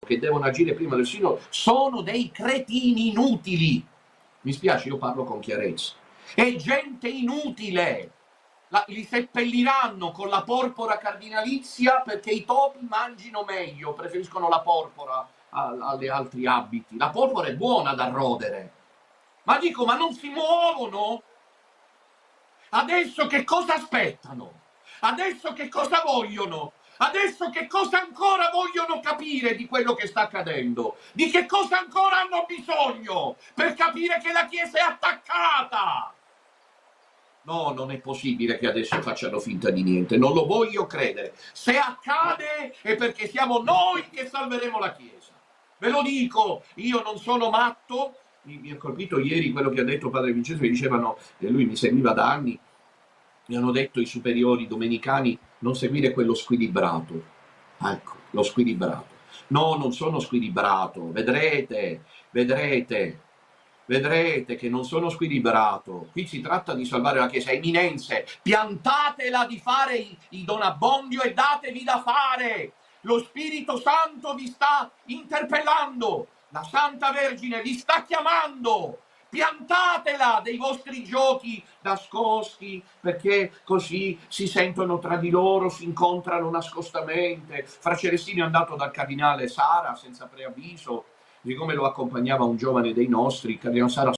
che devono agire prima del sinodo sono dei cretini inutili. Mi spiace, io parlo con chiarezza. È gente inutile. Li seppelliranno con la porpora cardinalizia perché i topi mangino meglio, preferiscono la porpora agli altri abiti. La porpora è buona da rodere. Ma dico, ma non si muovono? Adesso che cosa aspettano? Adesso che cosa vogliono? Adesso che cosa ancora vogliono capire di quello che sta accadendo? Di che cosa ancora hanno bisogno per capire che la Chiesa è attaccata? No, non è possibile che adesso facciano finta di niente, non lo voglio credere. Se accade è perché siamo noi che salveremo la Chiesa. Ve lo dico, io non sono matto. Mi ha colpito ieri quello che ha detto padre Vincenzo, che dicevano, e lui mi seguiva da anni, mi hanno detto i superiori domenicani non seguire quello squilibrato. Ecco, lo squilibrato. No, non sono squilibrato, vedrete, vedrete. Vedrete che non sono squilibrato. Qui si tratta di salvare la Chiesa. Eminenze, piantatela di fare i Don Abbondio e datevi da fare. Lo Spirito Santo vi sta interpellando. La Santa Vergine vi sta chiamando. Piantatela dei vostri giochi nascosti, perché così si sentono tra di loro, si incontrano nascostamente. Fra Celestino è andato dal cardinale Sara senza preavviso, siccome lo accompagnava un giovane dei nostri, il cardinale Sara